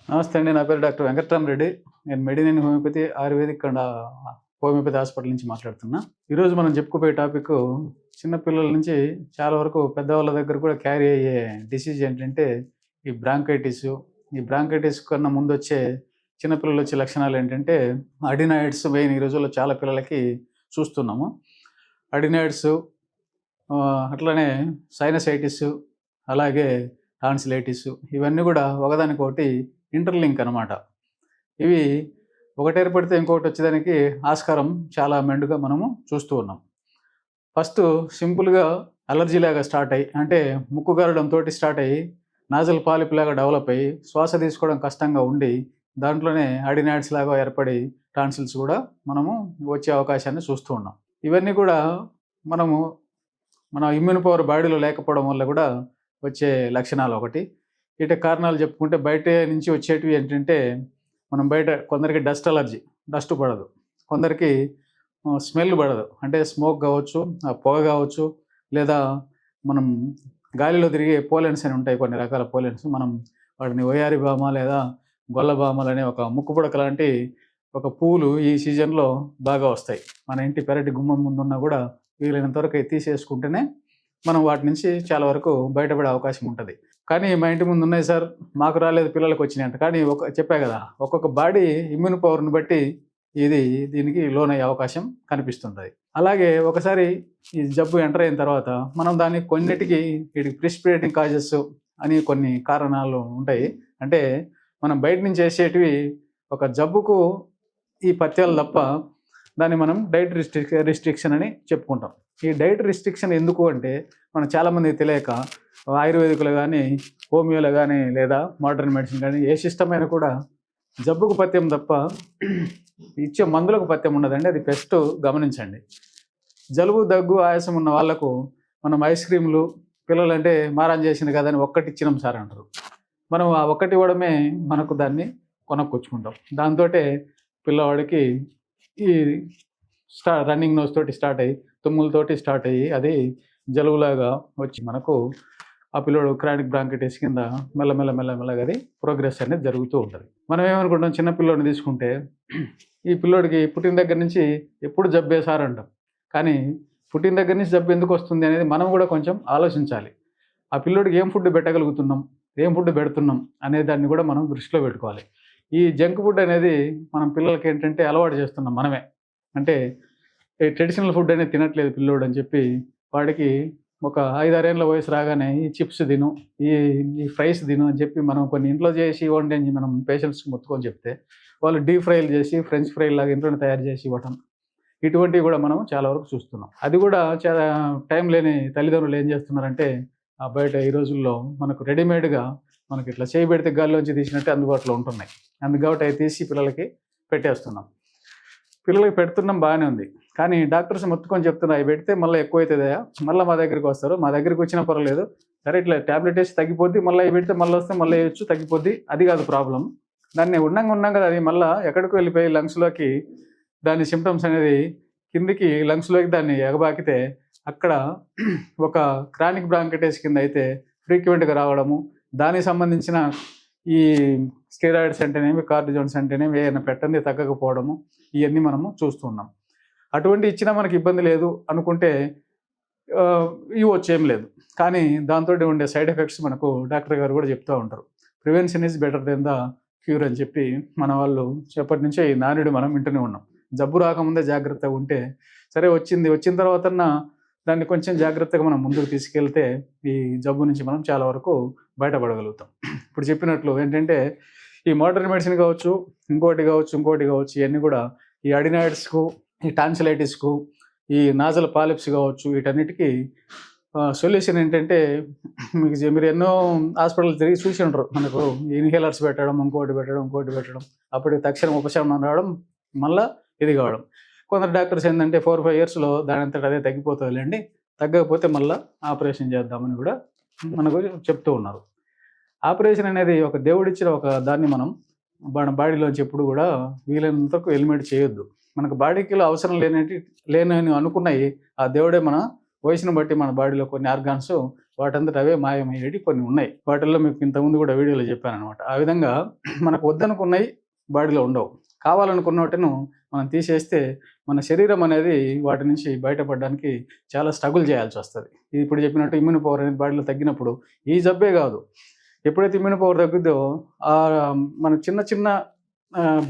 నమస్తే అండి. నా పేరు డాక్టర్ వెంకట్రామరెడ్డి. నేను Medinine homeopathy ayurvedic and homeopathy hospital నుంచి మాట్లాడుతున్నా. ఈరోజు మనం చెప్పుకోబోయే టాపిక్కు చిన్న పిల్లల నుంచి చాలా వరకు పెద్దవాళ్ళ దగ్గర కూడా క్యారీ అయ్యే డిసీజ్ ఏంటంటే ఈ బ్రాంకైటిసు. ఈ బ్రాంకైటిస్ కన్నా ముందొచ్చే చిన్న పిల్లలొచ్చే లక్షణాలేంటంటే అడినాయిడ్స్ మెయిన్ ఈ రోజుల్లో చాలా పిల్లలకి చూస్తున్నాము. అడినాయిడ్సు అట్లనే సైనసైటిసు, అలాగే టాన్సిలైటిసు ఇవన్నీ గూడా ఒకదానికొకటి ఇంటర్‌లింక్ అనమాట. ఇవి ఒకటేర్పడితే ఇంకొకటొచ్చేదానికి ఆస్కారం చాలా మెండుగా మనము చూస్తూ ఉన్నాం. ఫస్టు సింపుల్‌గా అలర్జీలాగా స్టార్ట్ అయ్యి అంటే ముక్కు గారడంతోటి స్టార్ట్ అయ్యి నాజల్ పాలిప్‌లాగా డెవలప్ అయ్యి శ్వాస తీసుకోవడం కష్టంగా ఉండి దాంట్లోనే అడినాయిడ్స్ లాగా ఏర్పడి టాన్సిల్స్ గూడా మనము వచ్చే అవకాశాన్ని చూస్తూ ఉన్నాం. ఇవన్నీ గూడా మనము మన ఇమ్యూన్ పవర్ బాడీలో లేకపోవడం వల్ల గూడా వచ్చే లక్షణాలు ఒకటి. వీటి కారణాలు చెప్పుకుంటే బయట నుంచి వచ్చేటివి ఏంటంటే మనం బయట కొందరికి డస్ట్ అలర్జీ, డస్ట్ పడదు. కొందరికి స్మెల్ పడదు. అంటే స్మోక్ కావచ్చు, పొగ కావచ్చు, లేదా మనం గాలిలో తిరిగే పోలెన్స్ అని ఉంటాయి కొన్ని రకాల పోలెన్స్. మనం వాటిని వయారి భామ లేదా గొల్ల భామలనే ఒక ముక్కు పుడక లాంటి ఒక పువ్వులు ఈ సీజన్‌లో బాగా వస్తాయి. మన ఇంటి పెరటి గుమ్మం ముందున్నా కూడా వీలైనంత వరకు అయి తీసేసుకుంటేనే మనం వాటి నుంచి చాలా వరకు బయటపడే అవకాశం ఉంటది. కానీ మా ఇంటి ముందు ఉన్నాయి సార్, మాకు రాలేదు పిల్లలకొచ్చినాయంట. కానీ చెప్పా గదా! ఒక్కొక్క బాడీ ఇమ్యూన్ పవర్‌ని బట్టి దీనికి లోనయ్యే అవకాశం కనిపిస్తుంటది. అలాగే ఒకసారి ఈ జబ్బు ఎంటర్ అయిన తర్వాత మనం దాన్ని కొన్నిటికి వీటికి ప్రిసిపిటేటింగ్ కాజెస్ అని కొన్ని కారణాలు ఉంటాయి. అంటే మనం బయట నుంచి చేసేటివి ఒక జబ్బుకు ఈ పథ్యాలు తప్ప దాన్ని మనం డైట్ రిస్ట్రిక్షన్ అని చెప్పుకుంటాం. ఈ డైట్ రిస్ట్రిక్షన్ ఎందుకు అంటే మనం చాలామందికి తెలియక ఆయుర్వేదికులు కానీ, హోమియోలో కానీ, లేదా మోడర్న్ మెడిసిన్ కానీ ఏ సిస్టమ్ అయినా కూడా జబ్బుకు పథ్యం తప్ప ఇచ్చే మందులకు పథ్యం ఉండదండి. అది ఫస్ట్ గమనించండి. జలుబు, దగ్గు, ఆయాసం ఉన్న వాళ్ళకు మనం ఐస్ క్రీములు పిల్లలంటే మారం చేసింది కదా అని ఒక్కటి ఇచ్చినాం సార్ అంటారు. మనం ఆ ఒక్కటి ఇవ్వడమే మనకు దాన్ని కొనుక్కొచ్చుకుంటాం. దాంతోటే పిల్లవాడికి ఈ రన్నింగ్ నోస్ తోటి స్టార్ట్ అయ్యి, తుమ్ములతోటి స్టార్ట్ అయ్యి అది జలుబులాగా వచ్చి మనకు ఆ పిల్లోడు క్రానిక్ బ్రాంకైటిస్ కింద మెల్లగా అది ప్రోగ్రెస్ అనేది జరుగుతూ ఉంటుంది. మనం ఏమనుకుంటాం, చిన్న పిల్లోడిని తీసుకుంటే ఈ పిల్లోడికి పుట్టిన దగ్గర నుంచి ఎప్పుడు జబ్బే సార్ అంటాం. కానీ పుట్టిన దగ్గర నుంచి జబ్బు ఎందుకు వస్తుంది అనేది మనం కూడా కొంచెం ఆలోచించాలి. ఆ పిల్లోడికి ఏం ఫుడ్ పెట్టగలుగుతున్నాం, ఏం ఫుడ్ పెడుతున్నాం అనే దాన్ని కూడా మనం దృష్టిలో పెట్టుకోవాలి. ఈ జంక్ ఫుడ్ అనేది మనం పిల్లలకి ఏంటంటే అలవాటు చేస్తున్నాం మనమే. అంటే ఈ ట్రెడిషనల్ ఫుడ్ అనేది తినట్లేదు పిల్లోడు అని చెప్పి వాడికి ఒక 5-6 ఏళ్ల వయసు రాగానే ఈ చిప్స్ తిను, ఈ ఫ్రైస్ తిను అని చెప్పి మనం కొన్ని ఇంట్లో చేసి ఇవ్వండి అని మనం పేషెంట్స్‌కి మొత్తుకొని చెప్తే వాళ్ళు డీప్ ఫ్రైలు చేసి ఫ్రెంచ్ ఫ్రైలాగా ఇంట్లోనే తయారు చేసి ఇవ్వటం. ఇటువంటివి కూడా మనం చాలా వరకు చూస్తున్నాం. అది కూడా చాలా టైం లేని తల్లిదండ్రులు ఏం చేస్తున్నారంటే బయట ఈ రోజుల్లో మనకు రెడీమేడ్‌గా మనకి ఇట్లా చేయి పెడితే గాల్లోంచి తీసినట్టే అందుబాటులో ఉంటున్నాయి. కాబట్టి అవి తీసి పిల్లలకి పెట్టేస్తున్నాం. పిల్లలకి పెడుతున్నాం బాగానే ఉంది. కానీ డాక్టర్స్ మొత్తుకొని చెప్తున్నారు అవి పెడితే మళ్ళీ ఎక్కువైతదయ్యా, మళ్ళీ మా దగ్గరికి వస్తారు. మా దగ్గరికి వచ్చినా పర్వాలేదు. సరే ఇట్లా టాబ్లెట్ వేసి తగ్గిపోద్ది, మళ్ళీ అవి పెడితే మళ్ళీ వస్తే మళ్ళీ వేయొచ్చు, తగ్గిపోద్ది. అది కాదు ప్రాబ్లమ్. దాన్ని ఉండంగా అది మళ్ళీ ఎక్కడికో వెళ్ళిపోయి లంగ్స్‌లోకి దాని సింప్టమ్స్ అనేది కిందికి లంగ్స్‌లోకి దాన్ని ఎగబాకితే అక్కడ ఒక క్రానిక్ బ్రాంకైటిస్ కింద అయితే ఫ్రీక్వెంట్‌గా రావడము, దానికి సంబంధించిన ఈ స్టెరాయిడ్స్ అంటేనేమి, కార్టిజోన్స్ అంటేనేమి ఏదైనా పెట్టంది తగ్గకపోవడము ఇవన్నీ మనము చూస్తున్నాం. అటువంటి ఇచ్చినా మనకి ఇబ్బంది లేదు అనుకుంటే ఇవ్వచ్చు, ఏం లేదు. కానీ దాంతోటి ఉండే సైడ్ ఎఫెక్ట్స్ మనకు డాక్టర్ గారు కూడా చెప్తూ ఉంటారు. Prevention is better than the cure అని చెప్పి మన వాళ్ళు ఎప్పటి నుంచో ఈ నానుడి మనం వింటూనే ఉన్నాం. జబ్బు రాకముందే జాగ్రత్తగా ఉంటే సరే, వచ్చిన తర్వాతన్నా దాన్ని కొంచెం జాగ్రత్తగా మనం ముందుకు తీసుకెళ్తే ఈ జబ్బు నుంచి మనం చాలా వరకు బయటపడగలుగుతాం. ఇప్పుడు చెప్పినట్లు ఏంటంటే ఈ మోడర్న్ మెడిసిన్ కావచ్చు, ఇంకోటి కావచ్చు ఇవన్నీ కూడా ఈ అడినాయిడ్స్కు, ఈ టాన్సిలైటిస్కు, ఈ నాజల్ పాలిప్స్ కావచ్చు వీటన్నిటికీ సొల్యూషన్ ఏంటంటే మీరు ఎన్నో హాస్పిటల్ తిరిగి చూసి ఉంటారు. మనకు ఇన్హేలర్స్ పెట్టడం, ఇంకోటి పెట్టడం అప్పటికి తక్షణం ఉపశమనం రావడం, మళ్ళీ ఇది కావడం. కొందరు డాక్టర్స్ ఏంటంటే 4-5 ఇయర్స్‌లో దానంతట అదే తగ్గిపోతుందిలేండి, తగ్గకపోతే మళ్ళీ ఆపరేషన్ చేద్దామని కూడా మనకు చెప్తూ ఉన్నారు. ఆపరేషన్ అనేది ఒక దేవుడిచ్చిన ఒక దాన్ని మనం మన బాడీలోంచి ఎప్పుడు కూడా వీలైనంత వరకు ఎలిమినేట్ చేయొద్దు. మనకు బాడీకి అవసరం లేనని అనుకున్నవి ఆ దేవుడే మన వయసును బట్టి మన బాడీలో కొన్ని ఆర్గాన్స్ వాటంతట అవే మాయమయ్యేవి కొన్ని ఉన్నాయి. వాటిల్లో మీకు ఇంతకుముందు కూడా వీడియోలో చెప్పాననమాట. ఆ విధంగా మనకు వద్దనుకున్నవి బాడీలో ఉండవు. కావాలనుకున్న వాటిని మనం తీసేస్తే మన శరీరం అనేది వాటి నుంచి బయటపడడానికి చాలా స్ట్రగుల్ చేయాల్సి వస్తుంది. ఇప్పుడు చెప్పినట్టు ఇమ్యూన్ పవర్ అనేది బాడీలో తగ్గినప్పుడు ఈ జబ్బే కాదు, ఎప్పుడైతే ఇమ్యూన్ పవర్ తగ్గుద్దో మన చిన్న చిన్న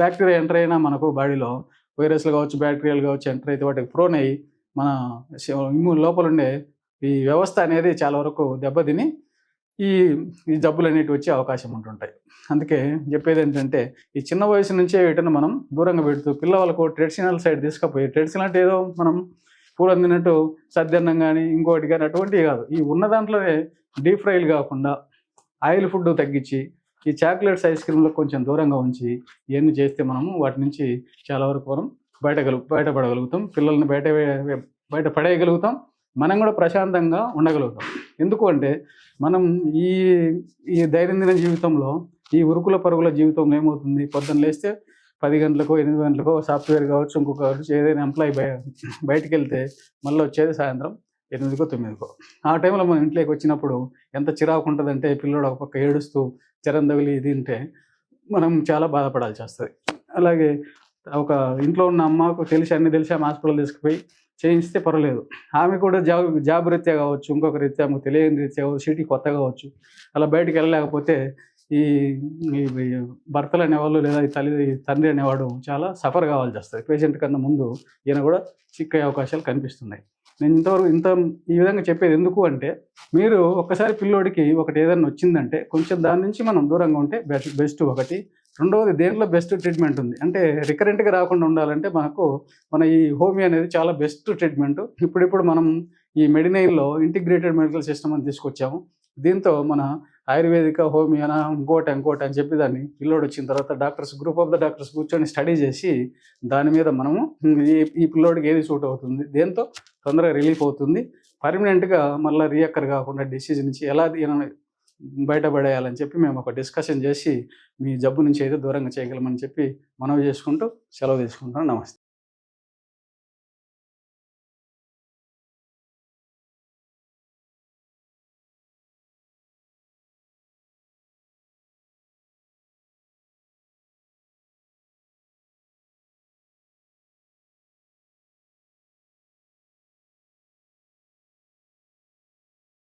బ్యాక్టీరియా ఎంటర్ అయినా మనకు బాడీలో వైరస్లు కావచ్చు, బ్యాక్టీరియాలు కావచ్చు ఎంటర్ అయితే వాటికి ప్రోన్ అయ్యి మన ఇమ్యూన్ లోపల ఉండే ఈ వ్యవస్థ అనేది చాలా వరకు దెబ్బతిని ఈ ఈ జబ్బులు అనేటివి వచ్చే అవకాశం ఉంటుంటాయి. అందుకే చెప్పేది ఏంటంటే ఈ చిన్న వయసు నుంచే వీటిని మనం దూరంగా పెడుతూ పిల్లవాళ్ళకు ట్రెడిషనల్ సైడ్ తీసుకుపోయి, ట్రెడిషనల్ అంటే ఏదో మనం పూర్వం తిన్నట్టు సద్దన్నం కానీ ఇంకోటి కానీ అటువంటివి కాదు. ఈ ఉన్న దాంట్లోనే డీప్ ఫ్రైలు కాకుండా ఆయిల్ ఫుడ్ తగ్గించి ఈ చాక్లెట్స్, ఐస్ క్రీమ్లకు కొంచెం దూరంగా ఉంచి ఇవన్నీ చేస్తే మనము వాటి నుంచి చాలా వరకు మనం బయటపడగలుగుతాం. పిల్లల్ని బయట పడేయగలుగుతాం. మనం కూడా ప్రశాంతంగా ఉండగలుగుతాం. ఎందుకు అంటే మనం ఈ దైనందిన జీవితంలో ఈ ఉరుకుల పరుగుల జీవితంలో ఏమవుతుంది, పొద్దున్న లేస్తే 10 గంటలకో 8 గంటలకో సాఫ్ట్వేర్ కావచ్చు, ఇంకొక ఏదైనా ఎంప్లాయీ బయటికి వెళ్తే మళ్ళీ వచ్చేది సాయంత్రం 8కో 9కో. ఆ టైంలో మనం ఇంట్లోకి వచ్చినప్పుడు ఎంత చిరాకు ఉంటుందంటే పిల్లోడు ఒక పక్క ఏడుస్తూ జ్వరం తగిలి ఇది ఉంటే మనం చాలా బాధపడాల్సి వస్తుంది. అలాగే ఒక ఇంట్లో ఉన్న అమ్మకు అన్నీ తెలిసి ఆమె హాస్పిటల్ తీసుకుపోయి చేయిస్తే పర్వాలేదు. ఆమె కూడా జాబ్ రీత్యా కావచ్చు, ఇంకొక రీత్యా ఆమెకు తెలియని రీత్యా కావచ్చు, సిటీ కొత్త కావచ్చు, అలా బయటికి వెళ్ళలేకపోతే ఈ భర్తలు అనేవాళ్ళు లేదా తండ్రి అనేవాడు చాలా సఫర్ కావాల్సి వస్తుంది. పేషెంట్ కన్నా ముందు ఈయన కూడా చిక్కయ్యే అవకాశాలు కనిపిస్తున్నాయి. నేను ఈ విధంగా చెప్పేది ఎందుకు అంటే, మీరు ఒక్కసారి పిల్లోడికి ఒకటి ఏదైనా వచ్చిందంటే కొంచెం దాని నుంచి మనం దూరంగా ఉంటే బెస్ట్ ఒకటి. రెండవది, దేంట్లో బెస్ట్ ట్రీట్మెంట్ ఉంది అంటే రికరెంట్గా రాకుండా ఉండాలంటే మన ఈ హోమియో అనేది చాలా బెస్ట్ ట్రీట్మెంట్. ఇప్పుడు మనం ఈ మెడినైన్లో ఇంటిగ్రేటెడ్ మెడికల్ సిస్టమ్ అని తీసుకొచ్చాము. దీంతో మన ఆయుర్వేదిక, హోమియోనా, ఇంకోటి అని చెప్పి దాన్ని పిల్లోడు వచ్చిన తర్వాత గ్రూప్ ఆఫ్ ద డాక్టర్స్ కూర్చొని స్టడీ చేసి దాని మీద మనము ఈ పిల్లోడికి ఏది సూట్ అవుతుంది, దేంతో తొందరగా రిలీఫ్ అవుతుంది, పర్మనెంట్గా మళ్ళీ రీఅక్కర్ కాకుండా డిసీజ్ నుంచి ఎలా బయటపడేయాలని చెప్పి మేము ఒక డిస్కషన్ చేసి మీ జబ్బు నుంచి అయితే దూరంగా చేయగలమని చెప్పి మనవి చేసుకుంటూ సెలవు తీసుకుంటాను. నమస్తే.